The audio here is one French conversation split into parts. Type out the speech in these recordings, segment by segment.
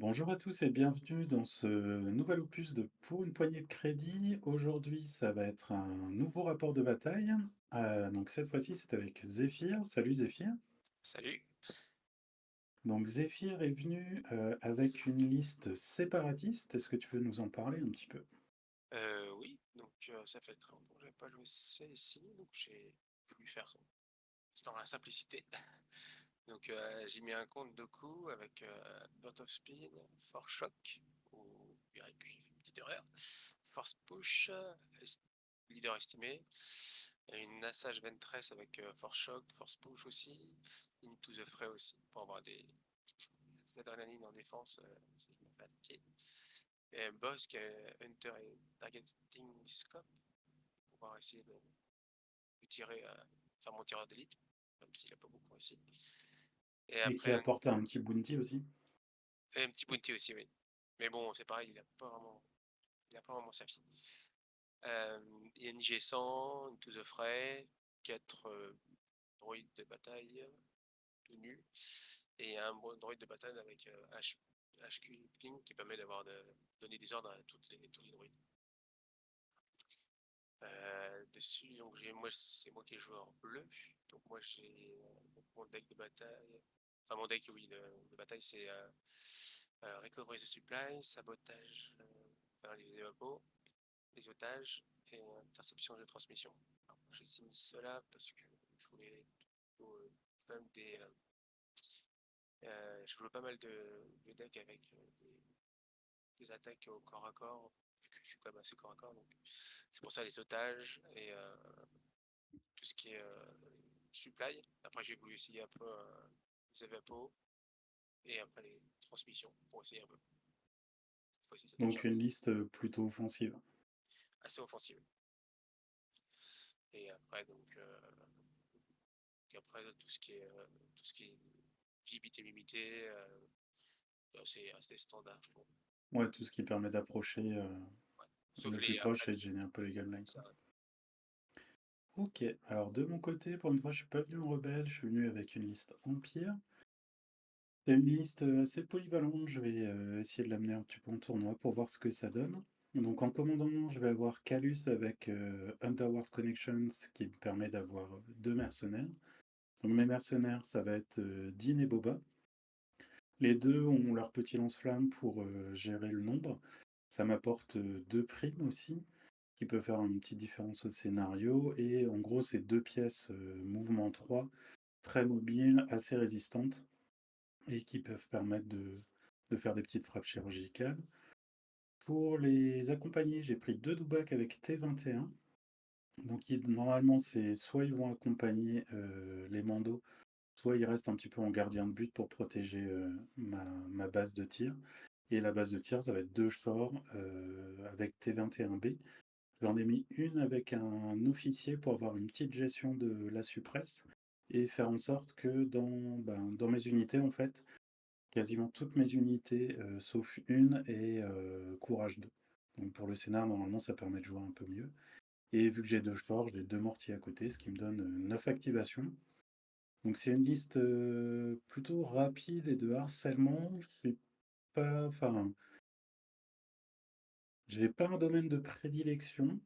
Bonjour à tous et bienvenue dans ce nouvel opus de Pour une poignée de crédit. Aujourd'hui, ça va être un nouveau rapport de bataille. Donc cette fois-ci, c'est avec Zéphyr. Salut Zéphyr. Salut. Donc Zéphyr est venu avec une liste séparatiste. Est-ce que tu veux nous en parler un petit peu? Oui, donc ça fait très longtemps que j'avais pas joué ici, donc j'ai voulu faire dans la simplicité. Donc j'ai mis un compte Doku avec Burst of Speed, Force Shock, où il dirait que j'ai fait une petite erreur, Force Push, Leader Estimé, et une Assage Ventress avec Force Shock, Force Push aussi, Into the Fray aussi, pour avoir des adrénalines en défense si je me fais attaquer. Et un boss qui est Hunter et Targeting Scope pour pouvoir essayer de tirer, faire mon tireur d'élite, même s'il n'a pas beaucoup réussi. Et Et qui après apporte un petit bounty aussi. un petit bounty aussi, oui. Mais bon, c'est pareil, il a pas vraiment servi. ING 100, Into the Fray, 4 droïdes de bataille tout nus, et un droïde de bataille avec HQ Ping qui permet donner des ordres à tous les droïdes. Dessus, donc c'est moi qui ai joueur bleu. Donc moi j'ai mon deck de bataille. Enfin mon deck, oui, de bataille c'est Recovery the Supply, Sabotage, enfin les évapos, les otages et interception de transmission. Alors, j'ai mis cela parce que je voulais plutôt, quand même je jouais pas mal de decks avec des attaques au corps à corps, vu que je suis quand même assez corps à corps, donc c'est pour ça les otages et tout ce qui est supply. Après, j'ai voulu essayer un peu les evapos et après les transmissions pour essayer un peu. Cette fois-ci, ça marche Donc une liste plutôt offensive. assez offensive. Et après, après tout ce qui est visibilité limitée, c'est assez standard, je trouve. Ouais, tout ce qui permet d'approcher Ouais. Sauf le plus les proche après, et de gêner un peu les gamelines, ça, quoi. Ok, alors de mon côté, pour une fois, je suis pas venu en rebelle, je suis venu avec une liste Empire. C'est une liste assez polyvalente, je vais essayer de l'amener un petit peu en tournoi pour voir ce que ça donne. Donc en commandant, je vais avoir Calus avec Underworld Connections qui me permet d'avoir deux mercenaires. Donc mes mercenaires, ça va être Dean et Boba. Les deux ont leur petit lance-flamme pour gérer le nombre. Ça m'apporte deux primes aussi, qui peut faire une petite différence au scénario. Et en gros, c'est deux pièces mouvement 3, très mobiles, assez résistantes et qui peuvent permettre de faire des petites frappes chirurgicales. Pour les accompagner, j'ai pris deux doubacs avec T21. Donc normalement, c'est soit ils vont accompagner les mandos, soit ils restent un petit peu en gardien de but pour protéger ma base de tir. Et la base de tir, ça va être deux chars avec T21B. J'en ai mis une avec un officier pour avoir une petite gestion de la suppresse et faire en sorte que dans mes unités, en fait, quasiment toutes mes unités, sauf une et courage 2. Donc pour le scénar, normalement, ça permet de jouer un peu mieux. Et vu que j'ai deux chars, j'ai deux mortiers à côté, ce qui me donne 9 activations. Donc c'est une liste plutôt rapide et de harcèlement. Je suis pas, enfin, j'ai pas un domaine de prédilection,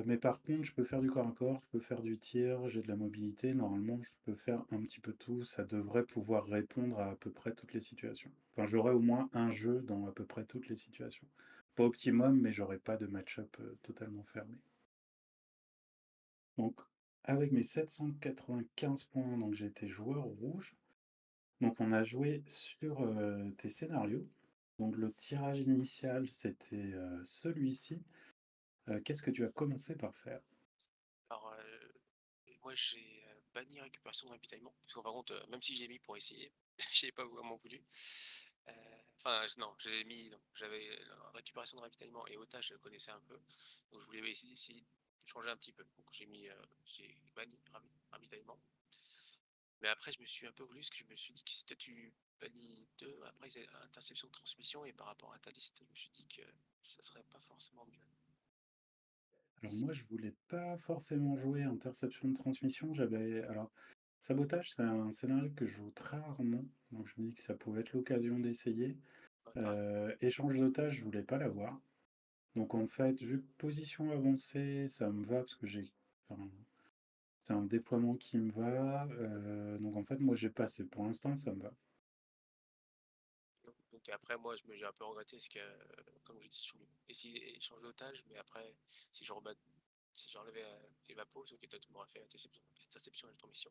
mais par contre, je peux faire du corps à corps, je peux faire du tir, j'ai de la mobilité. Normalement, je peux faire un petit peu tout. Ça devrait pouvoir répondre à peu près toutes les situations. Enfin, j'aurai au moins un jeu dans à peu près toutes les situations. Pas optimum, mais j'aurai pas de match-up totalement fermé. Donc, avec mes 795 points, donc j'ai été joueur rouge. Donc, on a joué sur tes scénarios. Donc, le tirage initial, c'était celui-ci. Qu'est-ce que tu as commencé par faire? alors, moi j'ai banni récupération de ravitaillement, parce qu'en fin de compte, même si j'ai mis pour essayer, j'ai pas vraiment voulu. Enfin, non, j'ai mis, non, j'avais récupération de ravitaillement et otage, je le connaissais un peu, donc je voulais essayer de changer un petit peu. Donc j'ai banni ravitaillement. Mais après, je me suis un peu voulu, parce que je me suis dit que si toi tu bannis deux, après c'est interception de transmission, et par rapport à ta liste, je me suis dit que ça serait pas forcément mieux. Alors moi, je voulais pas forcément jouer interception de transmission. Alors, sabotage, c'est un scénario que je joue très rarement, donc je me dis que ça pouvait être l'occasion d'essayer. Ouais, pareil. Échange d'otages, je voulais pas l'avoir. Donc en fait, vu que position avancée, ça me va parce que j'ai enfin, c'est un déploiement qui me va, donc en fait, moi j'ai passé. Pour l'instant, ça me va. Donc après, moi, j'ai un peu regretté parce que, comme je dis, je voulais essayer d'échanger d'otages, mais après, si je rebats, si j'enlevais Evapo, ce qui toi, tu m'aurais fait interception et mission.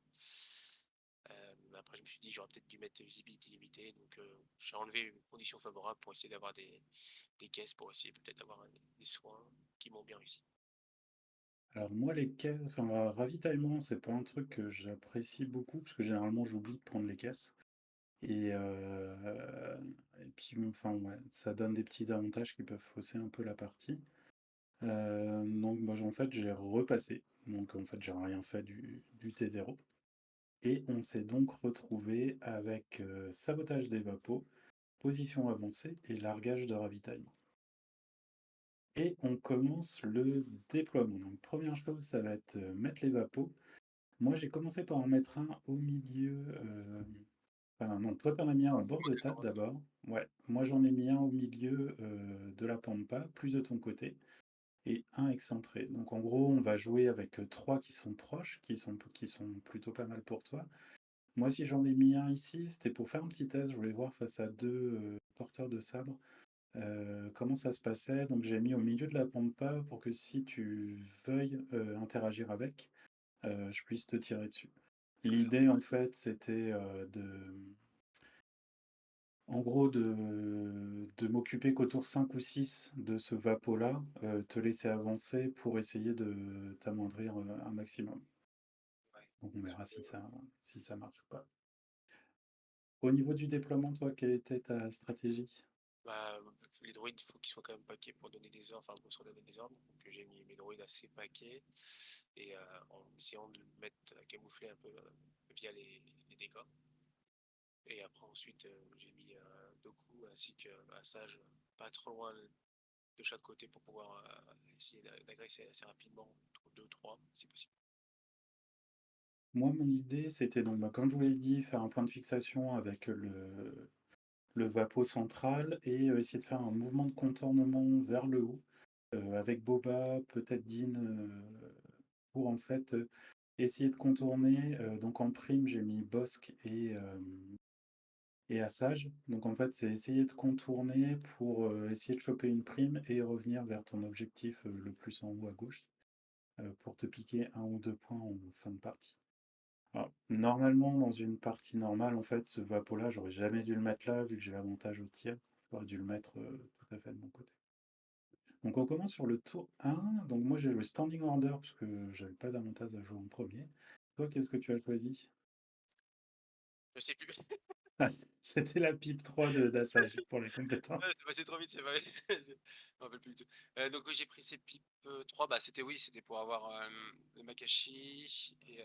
Mais après, je me suis dit, j'aurais peut-être dû mettre visibilité limitée, donc j'ai enlevé une condition favorable pour essayer d'avoir des caisses, pour essayer peut-être d'avoir des soins qui m'ont bien réussi. Alors moi, les caisses, enfin, ravitaillement, c'est pas un truc que j'apprécie beaucoup parce que généralement, j'oublie de prendre les caisses et et puis, enfin, ouais, ça donne des petits avantages qui peuvent fausser un peu la partie. Donc moi, en fait, j'ai repassé. Donc en fait, j'ai rien fait du T0 et on s'est donc retrouvé avec, sabotage des vapos, position avancée et largage de ravitaillement. Et on commence le déploiement. Donc première chose, ça va être, mettre les vapos. Moi, j'ai commencé par en mettre un au milieu, enfin non, toi, tu en as mis un au C'est bord moi de qui ai table commencé. d'abord. Ouais, moi j'en ai mis un au milieu, de la pampa, plus de ton côté et un excentré. Donc en gros, on va jouer avec, 3 qui sont proches, qui sont plutôt pas mal pour toi. Moi, si j'en ai mis un ici, c'était pour faire un petit test. Je voulais voir face à 2 porteurs de sabre, comment ça se passait. Donc j'ai mis au milieu de la pampa pour que si tu veuilles, interagir avec, je puisse te tirer dessus. Alors, L'idée, en fait, c'était, en gros, de m'occuper qu'au tour 5 ou 6 de ce Vapo-là, te laisser avancer pour essayer de t'amoindrir, un maximum. ouais. Donc on verra Surtout, si ça marche ou pas. Au niveau du déploiement, toi, quelle était ta stratégie? bah, les droïdes, il faut qu'ils soient quand même paquets pour donner des ordres, enfin pour se redonner des ordres. Donc j'ai mis mes droïdes assez paquets et en essayant de le mettre camoufler un peu via les dégâts. Et après ensuite j'ai mis Doku ainsi qu'un sage pas trop loin de chaque côté pour pouvoir essayer d'agresser assez rapidement, 2 3 si possible. Moi, mon idée, c'était donc, bah, comme je vous l'ai dit, faire un point de fixation avec le Vapo central et essayer de faire un mouvement de contournement vers le haut, avec Boba, peut-être Dean, pour en fait, essayer de contourner. Donc en prime, j'ai mis Bossk et Assage. Donc en fait, c'est essayer de contourner pour essayer de choper une prime et revenir vers ton objectif le plus en haut à gauche, pour te piquer un ou deux points en fin de partie. Alors, normalement, dans une partie normale, en fait, ce Vapo-là, j'aurais jamais dû le mettre là, vu que j'ai l'avantage au tir. J'aurais dû le mettre tout à fait de mon côté. Donc on commence sur le tour 1. Donc moi j'ai joué Standing Order parce que j'avais pas d'avantage à jouer en premier. Toi, qu'est-ce que tu as choisi? Je sais plus. Ah, c'était la pipe 3 d'Assage pour les Ah, compétences. c'est passé trop vite, je me rappelle plus du tout. Donc oui, j'ai pris ces pipes 3, bah c'était oui, c'était pour avoir le Makashi et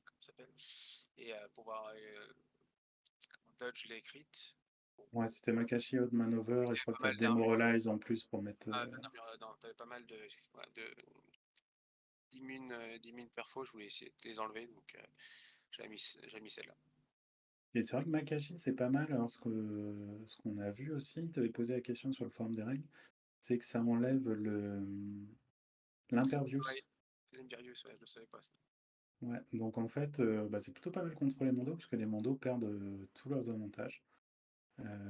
comment ça s'appelle? Et pouvoir dodge les crits. Bon, Ouais, c'était Makashi Odd Manover et je t'avais crois pas que tu as mal d'armures. Demoralize en plus pour mettre. Pas d'armure, non, t'avais pas mal de, excuse-moi, d'immunes perfo, je voulais essayer de les enlever, donc j'avais mis celle-là. Et c'est vrai que Makashi c'est pas mal. Alors ce qu'on a vu aussi, tu avais posé la question sur le forum des règles, c'est que ça enlève le Ouais, l'Impervious. l'Imberius, ouais, je le savais pas ça. Ouais, donc en fait, bah, c'est plutôt pas mal contre les mondos, parce que les mondos perdent tous leurs avantages.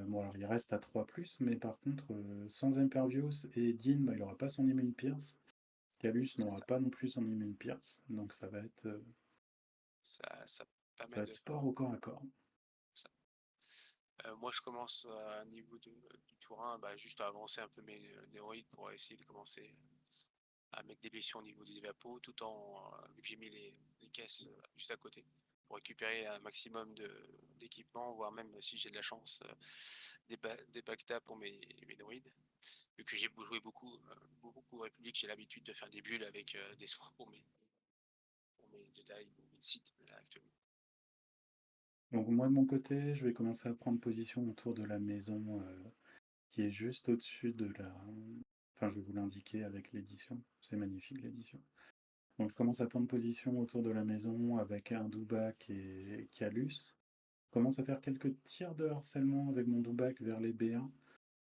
Bon, alors il reste à 3 mais par contre, sans Impervious et Dean, bah, il aura pas son Immune Pierce. Calus C'est n'aura ça. pas non plus son Immune Pierce, donc Ça ça permet va être de faire sport au corps à corps. ça. Moi, je commence à niveau du tour 1, bah, juste à avancer un peu mes néroïdes pour essayer de commencer à mettre des blessures au niveau des evapos, tout en, vu que j'ai mis les caisses juste à côté, pour récupérer un maximum d'équipement, voire même si j'ai de la chance, des pactas pour mes droïdes. Vu que j'ai joué beaucoup République, j'ai l'habitude de faire des bulles avec des soins pour mes Jedi ou mes Sith là, actuellement. Donc moi de mon côté, je vais commencer à prendre position autour de la maison qui est juste au-dessus de la... Enfin, je vais vous l'indiquer avec l'édition. C'est magnifique l'édition. Donc je commence à prendre position autour de la maison avec un Dubak et Calus. commence à faire quelques tirs de harcèlement avec mon doubac vers les B1.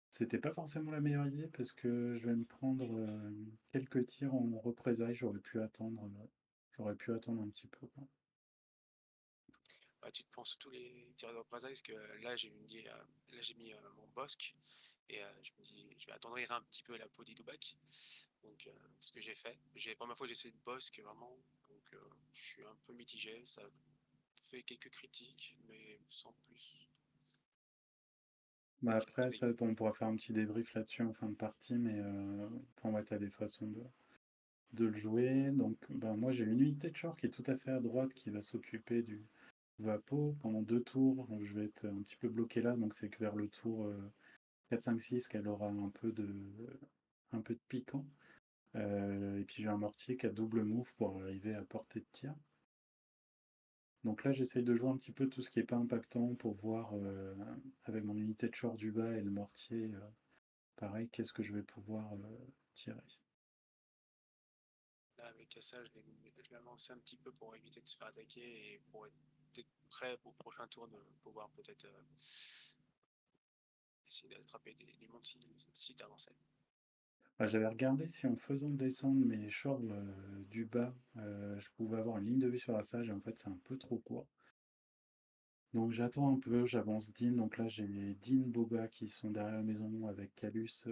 C'était pas forcément la meilleure idée parce que je vais me prendre, quelques tirs en représailles. J'aurais pu attendre un petit peu, quoi. Ouais, tu te prends surtout les tirs de représailles parce que là j'ai mis mon bosque et je me dis je vais attendrir un petit peu la peau des doubacs. Donc ce que j'ai fait, j'ai la première fois j'ai essayé de bosque vraiment, donc je suis un peu mitigé, ça fait quelques critiques mais sans plus. Bah, Je après l'avais ça, on pourra faire un petit débrief là-dessus en fin de partie, mais enfin ouais, tu des façons de le jouer. Donc ben, moi j'ai une unité de char qui est tout à fait à droite qui va s'occuper du Vapo pendant 2 tours. Donc je vais être un petit peu bloqué là, donc c'est que vers le tour 4, 5, 6 qu'elle aura un peu de piquant. Et puis j'ai un mortier qui a double move pour arriver à portée de tir. Donc là j'essaye de jouer un petit peu tout ce qui est pas impactant pour voir avec mon unité de short du bas et le mortier, pareil, qu'est-ce que je vais pouvoir tirer. là avec ça je l'ai lancé un petit peu pour éviter de se faire attaquer et pour être peut-être prêt au prochain tour de pouvoir peut-être essayer d'attraper des mondes si t'avançais. Bah, j'avais regardé si en faisant descendre mes shorts du bas, je pouvais avoir une ligne de vue sur la sage et en fait c'est un peu trop court. Donc j'attends un peu, j'avance Dean. Donc là j'ai Dean, Boba qui sont derrière la maison avec Calus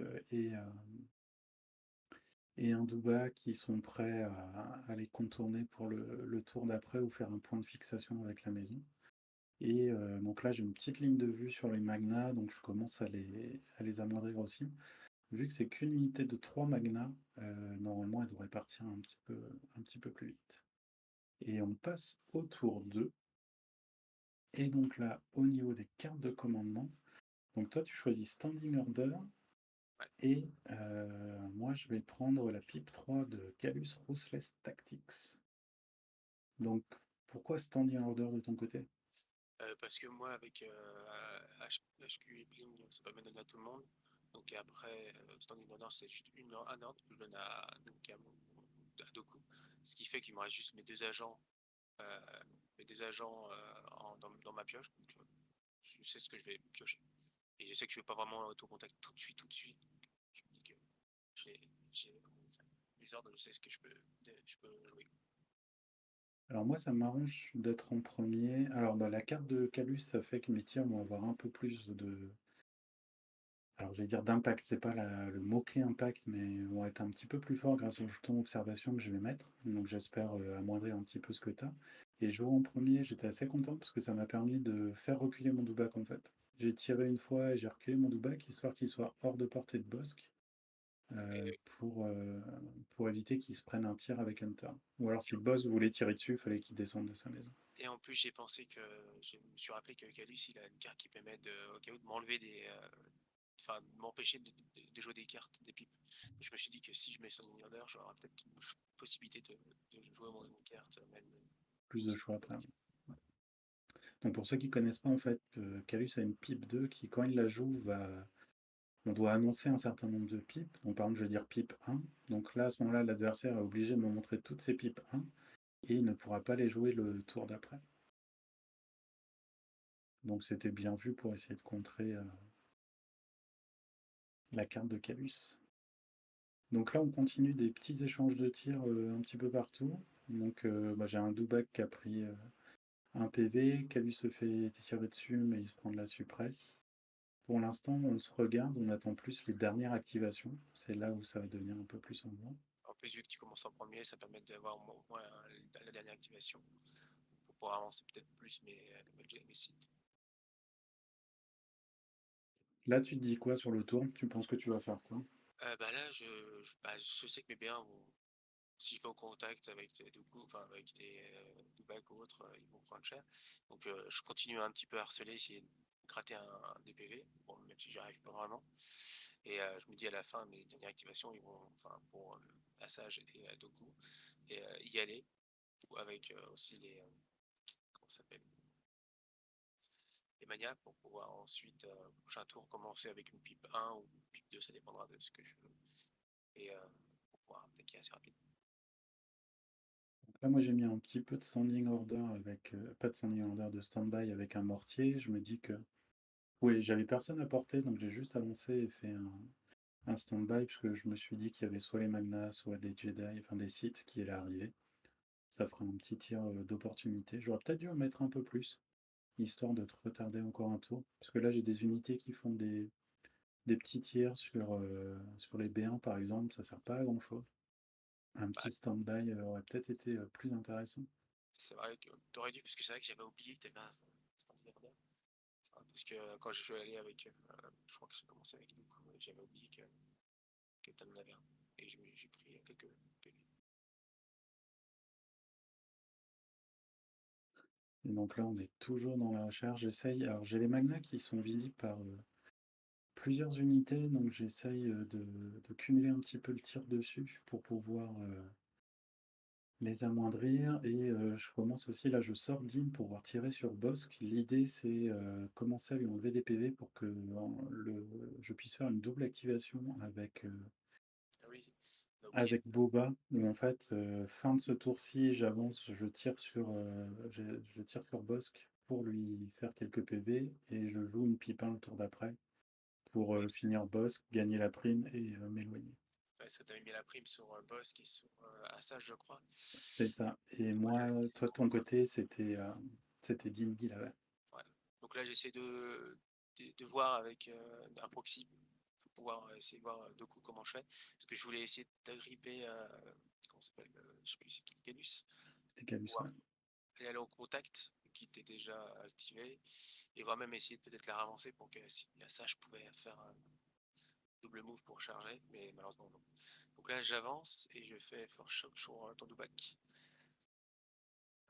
et un Duba qui sont prêts à les contourner pour le tour d'après ou faire un point de fixation avec la maison. Et donc là j'ai une petite ligne de vue sur les Magnas, donc je commence à les amoindrir aussi. Vu que c'est qu'une unité de 3 Magnas, normalement elle devrait partir un petit peu plus vite. Et on passe au tour 2. Et donc là, au niveau des cartes de commandement, donc toi tu choisis Standing Order Ouais. et moi je vais prendre la pipe 3 de Calus Ruthless Tactics. Donc pourquoi Standing Order de ton côté? Parce que moi, avec HQ et Bling, ça permet de donner à tout le monde. Donc après, Standing Order, c'est juste un ordre que je donne donc à Doku. Ce qui fait qu'il me reste juste euh, mes deux agents dans ma pioche. Donc je sais ce que je vais piocher. Et je sais que je ne vais pas vraiment auto contact tout de suite, tout de suite. Je me dis que j'ai, comment dire, les ordres, je sais ce que je peux jouer. Alors moi ça m'arrange d'être en premier. Alors bah, la carte de Calus, ça fait que mes tirs vont avoir un peu plus de... Alors j'allais dire d'impact, c'est pas le mot-clé impact, mais vont être un petit peu plus forts grâce au jeton observation que je vais mettre. Donc j'espère amoindrir un petit peu ce que tu as. Et jouer en premier, j'étais assez content parce que ça m'a permis de faire reculer mon doubac en fait. J'ai tiré une fois et j'ai reculé mon doubac, histoire qu'il soit hors de portée de bosque, Et, pour éviter qu'il se prenne un tir avec Hunter. Ou alors si le et boss voulait tirer dessus, il fallait qu'il descende de sa maison. Et en plus, j'ai pensé que je me suis rappelé que Calus, il a une carte qui permet au cas où de m'enlever enfin, de m'empêcher de jouer des cartes, des pipes. Je me suis dit que si je mets son Order, j'aurais peut-être une possibilité de jouer une carte, même. Plus de choix après. Donc pour ceux qui connaissent pas en fait, Calus a une pipe 2 qui quand il la joue on doit annoncer un certain nombre de pipes. Donc par exemple je vais dire pipe 1. Donc là à ce moment-là l'adversaire est obligé de me montrer toutes ses pipes 1 et il ne pourra pas les jouer le tour d'après. Donc c'était bien vu pour essayer de contrer la carte de Calus. Donc là on continue des petits échanges de tirs un petit peu partout. Donc bah, j'ai un Doubac qui a pris un PV, Calus se fait tirer dessus mais il se prend de la suppresse. Pour l'instant, on se regarde, on attend plus les dernières activations. C'est là où ça va devenir un peu plus sanglant. En plus, vu que tu commences en premier, ça permet d'avoir au moins la dernière activation pour pouvoir avancer peut-être plus mes sites. Là, tu te dis quoi sur le tour? Tu penses que tu vas faire quoi? Bah là, je sais que mes B1 vont, si je vais au contact avec enfin avec des bacs ou autres, ils vont prendre cher. Donc je continue un petit peu à harceler, essayer de gratter un DPV, bon, même si j'y arrive pas vraiment. Et je me dis à la fin, mes dernières activations, ils vont, enfin pour Assage et Doku, et y aller, avec aussi comment ça s'appelle, les manias, pour pouvoir ensuite, prochain tour, commencer avec une pipe 1 ou une pipe 2, ça dépendra de ce que je veux, et pour pouvoir attaquer assez rapidement. Donc là, moi, j'ai mis un petit peu de standing order avec, pas de standing order, de stand-by avec un mortier. Je me dis que oui, j'avais personne à porter, donc j'ai juste avancé et fait un stand-by, parce que je me suis dit qu'il y avait soit les Magnas, soit des Jedi, enfin des Sith qui allaient arriver. Ça ferait un petit tir d'opportunité. J'aurais peut-être dû en mettre un peu plus, histoire de te retarder encore un tour. Parce que là, j'ai des unités qui font des petits tirs sur les B1 par exemple, ça sert pas à grand chose. Un Bah, petit stand-by aurait peut-être été plus intéressant. c'est vrai que t'aurais dû, parce que c'est vrai que j'avais oublié que t'avais un stand order. Parce que quand je suis allé avec, je crois que j'ai commencé avec Dooku, et j'avais oublié que t'en avais un. Et j'ai pris quelques PV. Et donc là, on est toujours dans la recherche. J'essaye. Alors, j'ai les Magnas qui sont visibles par plusieurs unités, donc j'essaye de cumuler un petit peu le tir dessus pour pouvoir les amoindrir. Et je commence aussi, là, je sors d'In pour pouvoir tirer sur Bossk. L'idée, c'est commencer à lui enlever des PV pour que je puisse faire une double activation Ah oui, on a oublié. avec Boba, où en fait, fin de ce tour-ci, j'avance, je tire sur Bossk pour lui faire quelques PV, et je joue une Pipin le tour d'après pour Oui, finir Bossk, gagner la prime et m'éloigner. parce que t'avais mis la prime sur Boss qui est sur Assage, je crois. C'est ça. Et Et moi, moi, j'avais toi de ton côté, c'était Dean qui l'avait. ouais. Donc là, j'essaie de voir avec un proxy pour pouvoir essayer de voir de coup comment je fais. Parce que je voulais essayer d'agripper, comment ça s'appelle, je sais plus c'est qui, Canus, C'était Calus, pouvoir ouais. aller au contact qui était déjà activé et voir même essayer de peut-être la ravancer pour que si y a ça, je pouvais faire un double move pour charger, mais malheureusement non. Donc là, j'avance et je fais Force Shock sur ton back.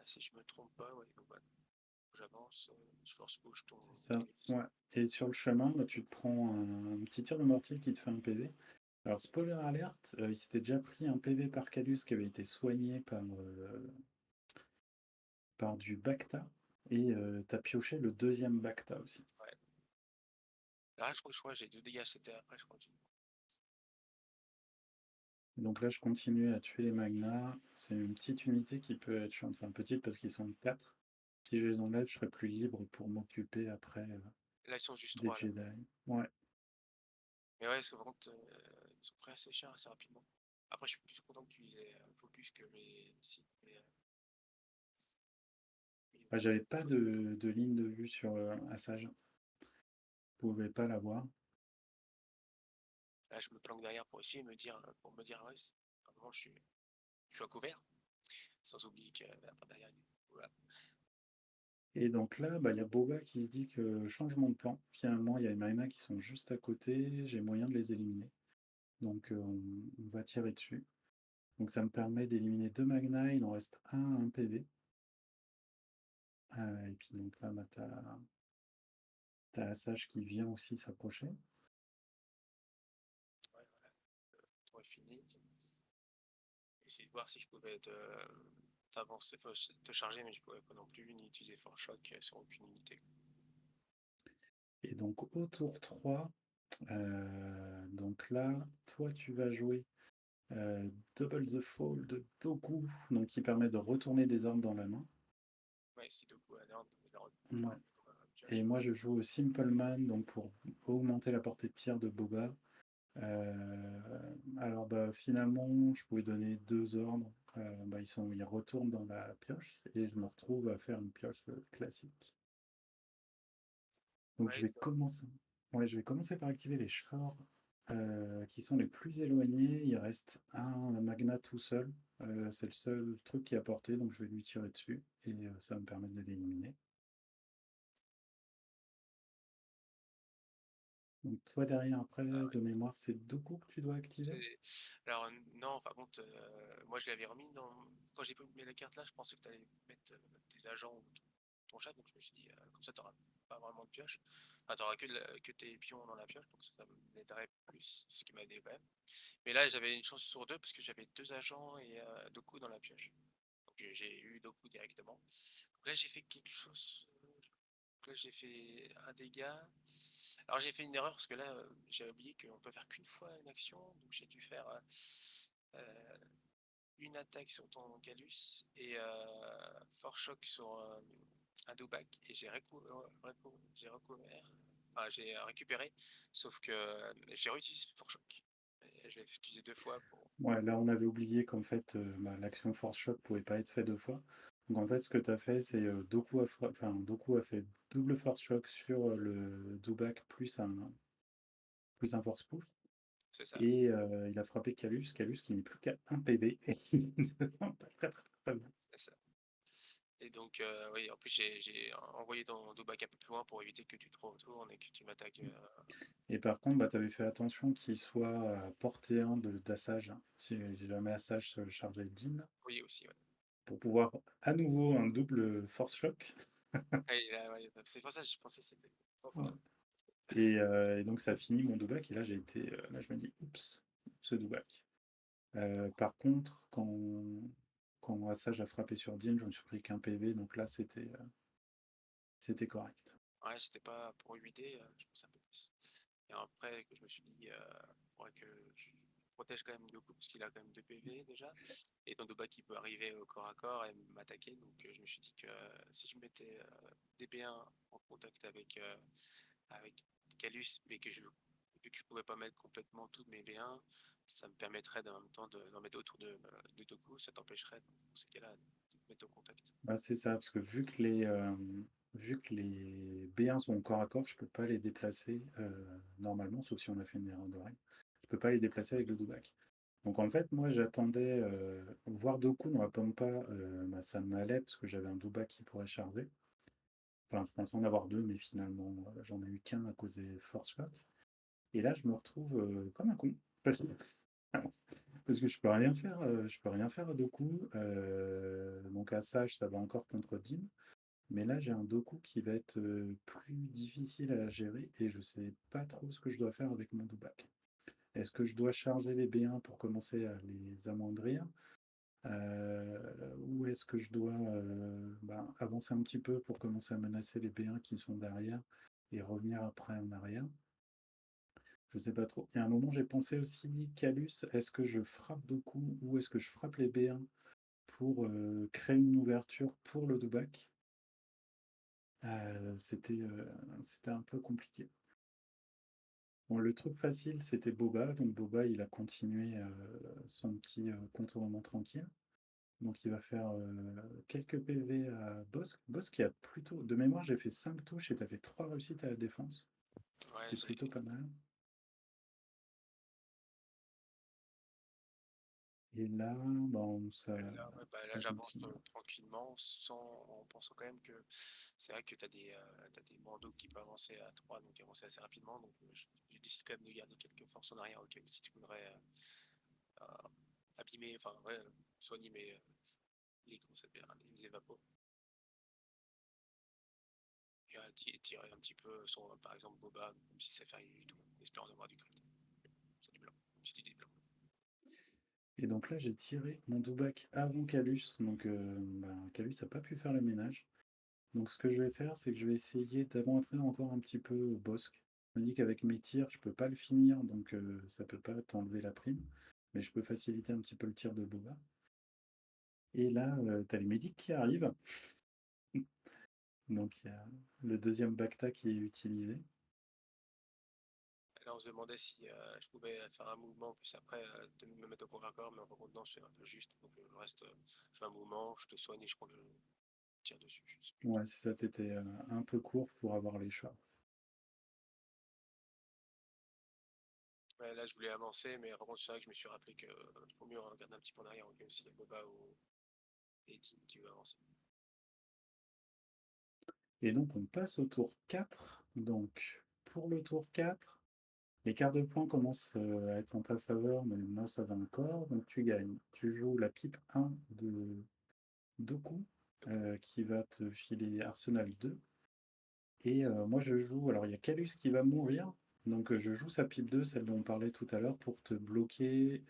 Si je me trompe pas, ouais, donc voilà. J'avance, je force push ton C'est ça. Canus. Ouais. Et sur le chemin, bah, tu te prends un petit tir de mortier qui te fait un PV. Alors, spoiler alerte, il s'était déjà pris un PV par Calus qui avait été soigné par du Bacta. Et t'as pioché le deuxième Bacta aussi. Ouais. Là, je crois que j'ai 2 dégâts, c'était après, je crois. Et donc là, je continue à tuer les Magnas. C'est une petite unité qui peut être chiante. Enfin, petite parce qu'ils sont 4. Si je les enlève, je serai plus libre pour m'occuper après Là, ils sont juste des 3 là. Jedi. Ouais. Mais ouais, parce que par contre, ils sont prêts assez chers assez rapidement. Après, je suis plus content que tu disais focus que les sites. Mais, Bah, j'avais pas de ligne de vue sur Assage. Je pouvais pas l'avoir. là, je me planque derrière pour essayer de me dire, ouais, vraiment, je suis à couvert. Sans oublier que après, derrière, voilà. Et donc là, bah, il y a Boba qui se dit que changement de plan. Finalement, il y a les Magnas qui sont juste à côté. J'ai moyen de les éliminer. Donc on va tirer dessus. Donc ça me permet d'éliminer 2 Magnas. Il en reste un à 1 PV. Et puis donc là, bah, t'as Assage qui vient aussi s'approcher. Ouais, voilà. Le tour est fini. Essayer de voir si je pouvais t'avancer, enfin, te charger, mais je pouvais pas non plus ni utiliser Force Shock sur aucune unité. Et donc au tour 3, donc là, toi tu vas jouer Double the Fall de Doku, donc qui permet de retourner des armes dans la main. Ouais, si Doku a l'air de la Ouais. Et pioche. moi je joue au Simple Man, donc pour augmenter la portée de tir de Boba. Alors bah, finalement, je pouvais donner 2 ordres. Bah, ils retournent dans la pioche et je me retrouve à faire une pioche classique. Donc Ouais, je vais commencer par activer les chars qui sont les plus éloignés. Il reste un Magna tout seul. C'est le seul truc qui a porté, donc je vais lui tirer dessus et ça va me permettre de l'éliminer. Donc toi derrière après, ah ouais. de mémoire, c'est deux coups que tu dois activer? Alors non, enfin bon, moi je l'avais remis dans. Quand j'ai mis la carte là, je pensais que tu allais mettre tes agents ou ton chat, donc je me suis dit, comme ça t'auras pas vraiment de pioche. Enfin, t'auras que tes pions dans la pioche, donc ça m'aiderait plus, ce qui m'a aidé quand même. Mais là, j'avais une chance sur deux parce que j'avais 2 agents et Doku dans la pioche. Donc j'ai eu Doku directement. Donc là, j'ai fait quelque chose. Donc là, j'ai fait un dégât. Alors j'ai fait une erreur parce que là, j'ai oublié qu'on peut faire qu'une fois une action. Donc j'ai dû faire une attaque sur ton Calus et Fort Shock sur un Doubac et j'ai récupéré, sauf que j'ai réutilisé Fort Shock. Et je l'ai utilisé 2 fois pour. Ouais, là, on avait oublié qu'en fait, l'action Force Shock pouvait pas être fait 2 fois. Donc en fait, ce que tu as fait, c'est, Doku a fait double Force Shock sur, le Doubac plus un Force Push C'est ça, et il a frappé Calus, Calus qui n'est plus qu'à 1 PV et qui ne se sent pas très, très, très bien. c'est ça. Et donc, oui, en plus, j'ai envoyé ton Doubac un peu plus loin pour éviter que tu te retournes et que tu m'attaques. Et par contre, bah, tu avais fait attention qu'il soit à portée 1 d'Assage, hein, si jamais Assage se chargeait Dean, Oui, aussi, ouais. pour pouvoir à nouveau un double Force Shock. Et là, ouais, c'est pour ça que je pensais que c'était trop Ouais. fort. Et donc ça finit mon Doubac et là là je me dis: «Oups, ce Doubac». Par contre, quand Assage a frappé sur Dean, je me suis pris qu'un PV, donc là c'était correct. Ouais, c'était pas pour 8D, je pense un peu plus. Et après, que je me suis dit, faudrait que je protège quand même Goku parce qu'il a quand même 2 PV déjà. Et ton Doubac qui peut arriver au corps à corps et m'attaquer. Donc je me suis dit que si je mettais des B1 en contact avec Calus, mais vu que je pouvais pas mettre complètement tous mes B1, ça me permettrait en même temps d'en mettre autour de Goku, ça t'empêcherait dans ces cas-là de te mettre au contact. Bah, c'est ça, parce que vu que les B1 sont au corps à corps, je peux pas les déplacer, normalement, sauf si on a fait une erreur de règle. Je peux pas les déplacer avec le Doubac. Donc en fait, moi j'attendais, voir Doku dans la Pampa, bah, ça m'allait parce que j'avais un Doubac qui pourrait charger. Enfin, je pensais en avoir 2, mais finalement, j'en ai eu qu'un à cause des Force Shock. Et là, je me retrouve, comme un con parce que parce que je peux rien faire à Doku, donc à Sage, ça va encore contre Dean, mais là, j'ai un Doku qui va être, plus difficile à gérer et je sais pas trop ce que je dois faire avec mon Doubac. Est-ce que je dois charger les B1 pour commencer à les amoindrir? Ou est-ce que je dois, avancer un petit peu pour commencer à menacer les B1 qui sont derrière et revenir après en arrière? Je sais pas trop. Il y a un moment, j'ai pensé aussi, Calus, est-ce que je frappe beaucoup ou est-ce que je frappe les B1 pour créer une ouverture pour le Doubac? C'était un peu compliqué. Bon, le truc facile, c'était Boba. Donc Boba, il a continué son petit contournement tranquille. Donc il va faire quelques PV à Bossk. Bossk qui a plutôt. De mémoire, j'ai fait 5 touches et tu fait 3 réussites à la défense. Ouais, C'était plutôt pas mal. Et là, là, ouais, bah, là ça j'avance continue. tranquillement en pensant quand même que c'est vrai que t'as des bandeaux qui peuvent avancer à 3 donc avancer assez rapidement. Donc je décide quand même de garder quelques forces en arrière au cas où si tu voudrais abîmer, enfin ouais, soigner comment ça s'appelle, les évapos. Et tirer un petit peu sur par exemple Boba, même si ça fait rien du tout, espérant avoir du crit. C'est du blanc, une petite idée de blanc. Et donc là, j'ai tiré mon Doubac avant Calus. Donc Calus n'a pas pu faire le ménage. Donc ce que je vais faire, c'est que je vais essayer d'avancer encore un petit peu Bossk. Je me dis qu'avec mes tirs, je peux pas le finir, donc ça peut pas t'enlever la prime. Mais je peux faciliter un petit peu le tir de Boba. Et là, tu as les médics qui arrivent. Donc il y a le deuxième Bacta qui est utilisé. Là, on se demandait si je pouvais faire un mouvement, plus après de me mettre au corps à corps, mais en fin non, c'est un peu juste. Donc, le reste, je fais un mouvement, je te soigne et je crois que je tire dessus. Je sais plus. Ouais, c'est ça, t'étais un peu court pour avoir les chats. Ouais, là, je voulais avancer, mais par contre, c'est vrai que je me suis rappelé qu'il faut mieux regarder un petit peu en arrière, au cas où s'il y a Boba ou Eddie qui veut avancer. Et donc on passe au tour 4. Donc pour le tour 4, les quarts de points commencent à être en ta faveur, mais moi ça va encore. Donc tu gagnes. Tu joues la pipe 1 de Doku, qui va te filer Arsenal 2. Et moi je joue. Alors il y a Calus qui va mourir. Donc je joue sa pipe 2, celle dont on parlait tout à l'heure, pour te bloquer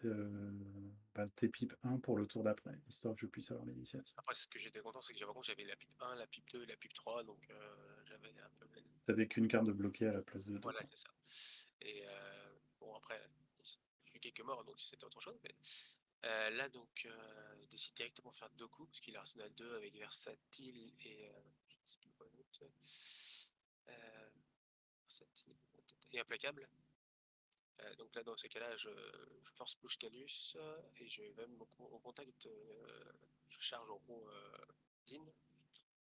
tes pipes 1 pour le tour d'après, histoire que je puisse avoir l'initiative. Après, ce que j'étais content, c'est que par contre, j'avais la pipe 1, la pipe 2, la pipe 3, donc j'avais un peu. T'avais qu'une carte de bloquer à la place de deux, Voilà, quoi. c'est ça. Et bon, après, j'ai eu quelques morts, donc c'était autre chose, mais Là donc, je décide directement de faire Doku parce qu'il est Arsenal 2 avec Versatile et je sais plus quoi l'autre. Versatile et Implacable. Donc là dans ces cas-là je force push Calus et je vais même au contact, je charge en gros Din.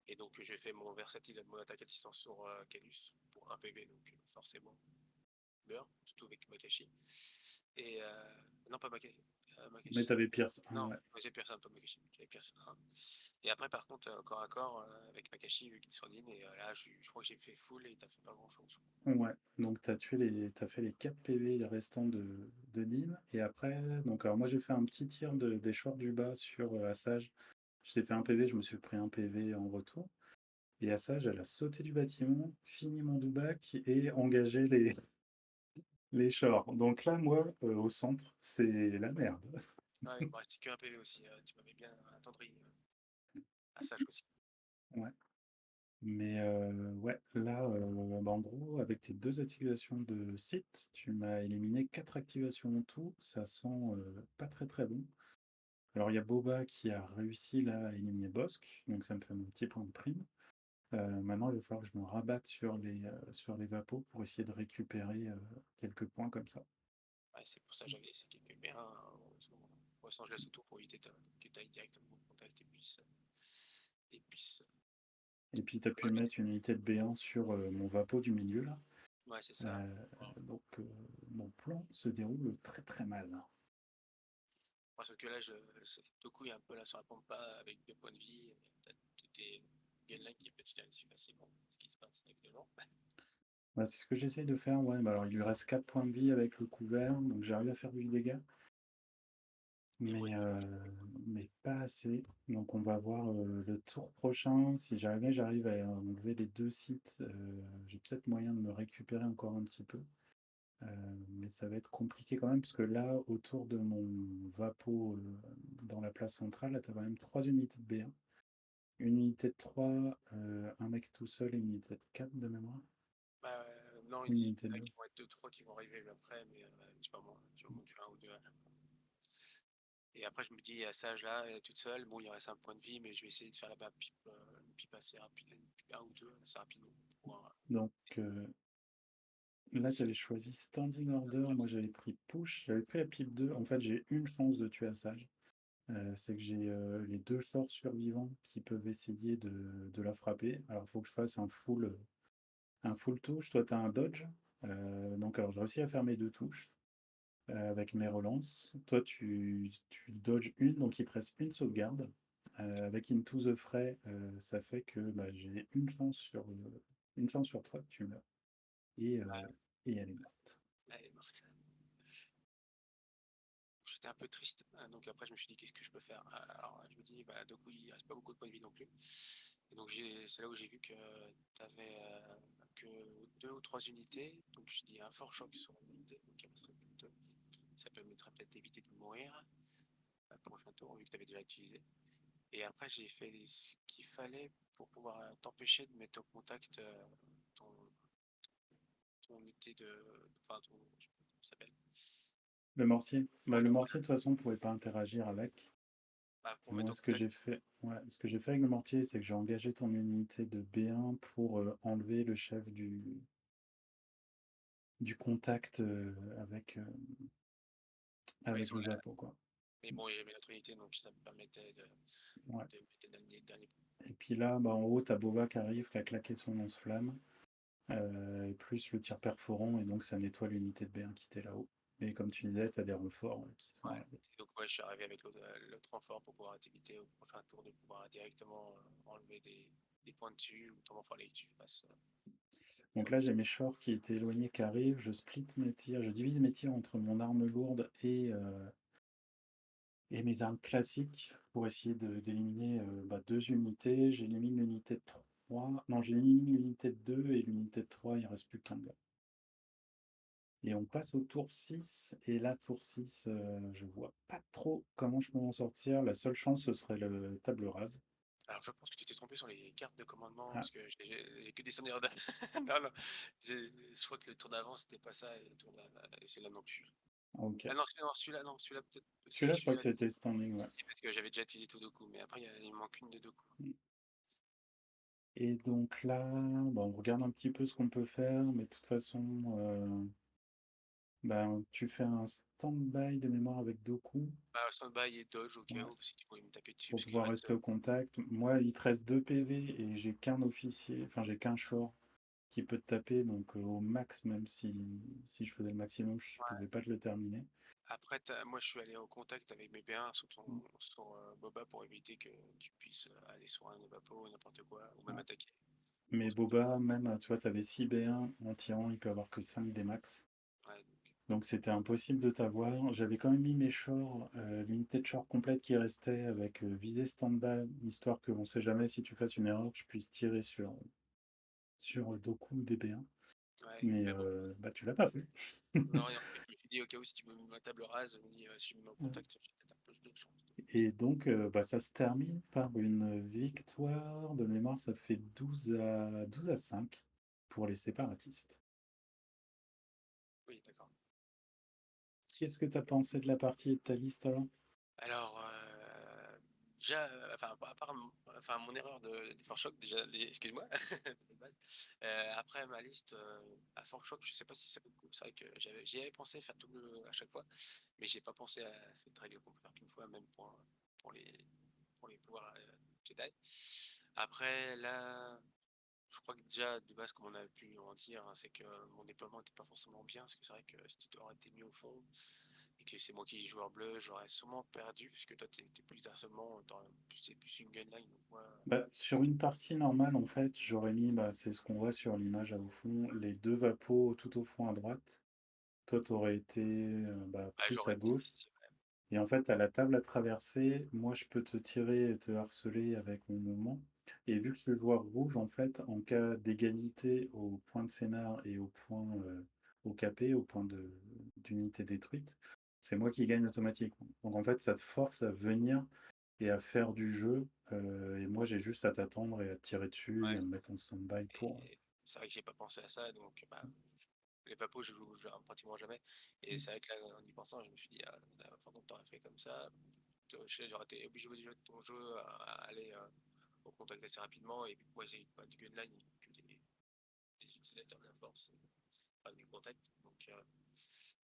Et donc j'ai fait mon versatile, mon attaque à distance sur Calus pour 1 PV, donc forcément meurt, surtout avec Makashi. Et non, pas Mais Makashi. t'avais Pierce 1, Non, ouais. moi, j'ai Pierce 1, pas Makashi. J'avais Pierce 1. Et après, par contre, corps à corps avec Makashi, vu qu'il est sur ligne, et là, je crois que j'ai fait full et t'as fait pas grand chose. Ouais, donc t'as fait les 4 PV restants de Dean. Et après, donc alors moi j'ai fait un petit tir des shorts du bas sur Assage. Je t'ai fait un PV, je me suis pris un PV en retour. Et Assage, elle a sauté du bâtiment, fini mon doubac et engagé les shorts. Donc là, moi, au centre, c'est la merde. Ah, il me restait que 1 PV aussi, tu m'avais bien attendri à Sage aussi. Ouais. Mais ouais, là, bah, en gros, avec tes 2 activations de site, tu m'as éliminé 4 activations en tout. Ça sent pas très très bon. Alors il y a Boba qui a réussi là à éliminer Bosque, donc ça me fait mon petit point de prime. Maintenant, il va falloir que je me rabatte sur les vapos pour essayer de récupérer quelques points comme ça. Ouais, c'est pour ça que j'avais essayé quelques B1 au Los Angeles autour pour éviter que tu ailles directement en contact et puisse Et puis tu as pu éliminer. mettre une unité de B1 sur mon vapo du milieu là. Ouais, c'est ça. Euh, Voilà. donc mon plan se déroule très très mal. Parce que là, du coup, il y a un peu là sur la pampa avec 2 points de vie. T'as tous tes gainlines qui peuvent se tirer dessus facilement. Ce qui se passe actuellement. Bah, c'est ce que j'essaye de faire, ouais. Bah, alors il lui reste 4 points de vie avec le couvert, donc j'arrive à faire du dégât. Mais bon, Mais, mais pas assez. Donc on va voir le tour prochain. Si j'arrive à enlever les 2 sites, j'ai peut-être moyen de me récupérer encore un petit peu. Mais ça va être compliqué quand même, parce que là, autour de mon Vapo, dans la place centrale, tu as quand même 3 unités de B1. Une unité de 3, un mec tout seul et une unité de 4 de mémoire. bah, non, Une il unité y en de a 2. qui vont être 2-3 qui vont arriver après, mais tu vas m'en tuer un ou deux à chaque fois. Et après, je me dis, à Sage là, elle est toute seule, bon, il reste un point de vie, mais je vais essayer de faire là-bas une pipe assez rapide, une pipe, un ou deux assez rapidement pour pouvoir. Donc là, tu avais choisi Standing Order. Moi, j'avais pris Push. J'avais pris la pipe 2. En fait, j'ai une chance de tuer Assage. C'est que j'ai les 2 sorts survivants qui peuvent essayer de la frapper. Alors, il faut que je fasse un full touche. Toi, tu as un dodge. Donc, alors, j'ai réussi à faire mes 2 touches avec mes relances. Toi, tu dodges une, donc il te reste une sauvegarde. Avec Into the Fray, ça fait que bah, j'ai une chance sur 3 que tu meurs. Et, Ouais, et elle est morte. elle est morte. J'étais un peu triste, hein, donc après je me suis dit qu'est-ce que je peux faire. Alors je me dis bah du coup il reste pas beaucoup de points de vie non plus. Et donc c'est là où j'ai vu que tu avais que 2 ou 3 unités, donc je dis un fort choc sur une unité, donc il me resterait plus que 2. Ça permettrait peut-être d'éviter de mourir pour le prochain tour vu que tu avais déjà utilisé. Et après j'ai fait ce qu'il fallait pour pouvoir t'empêcher de mettre en contact ton, ton unité enfin ton, je sais pas comment ça s'appelle. Le mortier. Bah, le Mortier, mortier, de toute façon, ne pouvait pas interagir avec. bah, pour Et mettre moi, en contact. ce que j'ai fait avec le mortier, c'est que j'ai engagé ton unité de B1 pour enlever le chef du contact Ouais, avec le Vapo, quoi. mais bon, il y avait notre unité, donc ça me permettait Ouais. de mettre le dernier point. Et puis là, bah, en haut, t'as Boba qui arrive, qui a claqué son lance-flamme, et plus le tir perforant, et donc ça nettoie l'unité de B1 qui était là-haut. Mais comme tu disais, t'as des renforts qui sont Ouais. arrivés. Et donc, ouais, je suis arrivé avec l'autre renfort pour pouvoir éviter au prochain tour de pouvoir directement enlever des points dessus, ou tant fallait que tu fasses. Donc là, j'ai mes shorts qui étaient éloignés qui arrivent, je split mes tirs, je divise mes tirs entre mon arme lourde et mes armes classiques pour essayer d'éliminer bah, 2 unités. J'élimine l'unité de 3. Non, j'élimine l'unité de 2 et l'unité de 3, il ne reste plus qu'un gars. Et on passe au tour 6. Et là, tour 6, je vois pas trop comment je peux m'en sortir. La seule chance, ce serait le table rase. Alors, je pense que tu t'es trompé sur les cartes de commandement, Ah, parce que j'ai que des sonneurs de... Non, non, je crois que le tour d'avant, c'était pas ça, et le tour et c'est là non plus. OK. Ah non, celui-là peut-être si Celui-là, je crois que celui-là c'était standing, ouais. si parce que j'avais déjà utilisé Sudoku, mais après il me manque une de Doku. Mmh. Et donc là, bah, on regarde un petit peu ce qu'on peut faire, mais de toute façon, ben, tu fais un stand-by de mémoire avec Doku, Bah, Standby et Dodge au cas ouais, où, si tu pouvais me taper dessus pour parce qu'il pouvoir reste, rester au contact. Moi, il te reste 2 PV et j'ai qu'un officier, enfin j'ai qu'un short qui peut te taper, donc au max, même si je faisais le maximum, je ouais. pouvais pas te le terminer. Après moi je suis allé en contact avec mes B1 Mmh, sur, Boba pour éviter que tu puisses, aller sur un Obapo ou n'importe quoi ou même ouais. attaquer. Mais Bon, ça peut Boba, même, tu vois, tu avais 6 B1 en tirant, il peut avoir que 5 des max. ouais, Donc c'était impossible de t'avoir. J'avais quand même mis mes shorts, l'unité de short complète qui restait avec visée stand-by, histoire qu'on ne sait jamais si tu fasses une erreur, que je puisse tirer sur Doku ou DB1. ouais, Mais mais bon, bah, tu l'as pas fait. non, et en fait, je me suis dit au cas où si tu me mets ma table rase, je me dis, si je me mets en Ouais. contact, j'ai peut-être un peu de chance. Et donc, bah, ça se termine par une victoire. De mémoire, ça fait 12 à 5 pour les séparatistes. Oui, d'accord. Qu'est-ce que tu as pensé de la partie et de ta liste alors? Alors, déjà, enfin, à part enfin, mon erreur de Fort Shock, déjà, excuse-moi, de base. Après ma liste à Fort Shock, je sais pas si ça peut le coup. C'est vrai que j'y avais pensé faire double à chaque fois, mais j'ai pas pensé à cette règle qu'on peut faire qu'une fois, même pour les, pour les pouvoirs Jedi. Après, là, je crois que déjà, de base, comme on a pu en dire, hein, c'est que mon déploiement n'était pas forcément bien, parce que c'est vrai que si tu aurais été mis au fond, et que c'est moi qui joueur bleu, j'aurais sûrement perdu, puisque toi, t'es plus d'harcèlement, c'est plus une gunline, donc moi, Bah, sur une partie normale, en fait, j'aurais mis, bah, c'est ce qu'on voit sur l'image au fond, les 2 vapos tout au fond à droite. Toi, tu aurais été, bah, bah, plus j'aurais à été gauche. ici, ouais. Et en fait, à la table à traverser, moi, je peux te tirer et te harceler avec mon mouvement. Et vu que je suis joueur rouge, en fait, en cas d'égalité au point de scénar et au point, au KP, au point d'unité détruite, c'est moi qui gagne automatiquement. Donc en fait, ça te force à venir et à faire du jeu. Et moi, j'ai juste à t'attendre et à te tirer dessus et Ouais, à me mettre en stand-by pour. et c'est vrai que j'ai pas pensé à ça, donc bah, les papos, je joue pratiquement jamais. Et c'est vrai que là, en y pensant, je me suis dit, ah, la fois dont t'aurais fait comme ça, j'aurais été obligé de ton jeu à aller au contact assez rapidement. Et puis, moi, j'ai pas de gunline que des utilisateurs de la force, pas du contact. Donc,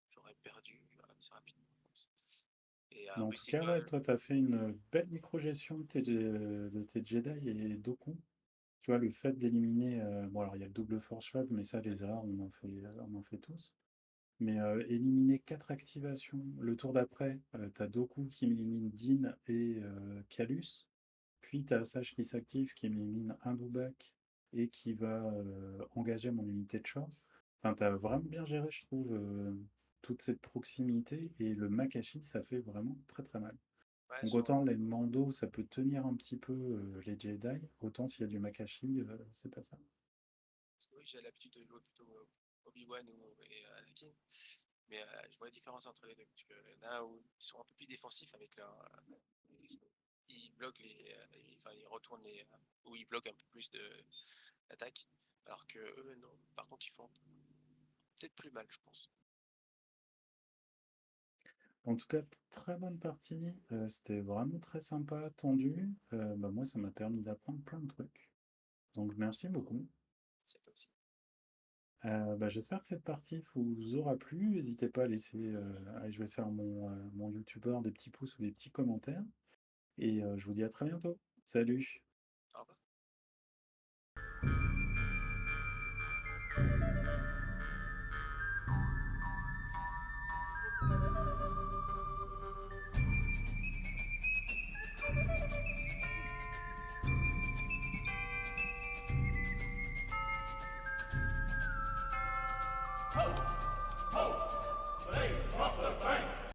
j'aurais perdu assez rapidement, je pense. Et Mais en mais tout c'est cas, que, ouais, toi, tu as fait une belle micro-gestion de tes Jedi et Dooku. Tu vois, le fait d'éliminer, bon, alors il y a le double force shot, mais ça, les erreurs, on en fait tous. Mais éliminer 4 activations. Le tour d'après, tu as Doku qui élimine Din et Calus. Puis tu as Asajj qui s'active, qui élimine un Dubak et qui va engager mon unité de short. Enfin, tu as vraiment bien géré, je trouve, toute cette proximité. Et le Makashi, ça fait vraiment très très mal. ouais, Donc autant les Mando, ça peut tenir un petit peu les Jedi, autant s'il y a du Makashi, c'est pas ça. parce que oui, j'ai l'habitude de jouer plutôt Obi-Wan et Anakin. Mais je vois la différence entre les deux. Parce que là où ils sont un peu plus défensifs avec leur. Ils bloquent enfin, ils retournent ou ils bloquent un peu plus d'attaque. Alors que eux, non. Par contre, ils font peut-être plus mal, je pense. En tout cas, très bonne partie, c'était vraiment très sympa, tendu. Bah, moi, ça m'a permis d'apprendre plein de trucs. Donc merci beaucoup. C'est pas aussi. Bah, j'espère que cette partie vous aura plu. N'hésitez pas à laisser, allez, je vais faire mon youtubeur des petits pouces ou des petits commentaires et je vous dis à très bientôt. Salut!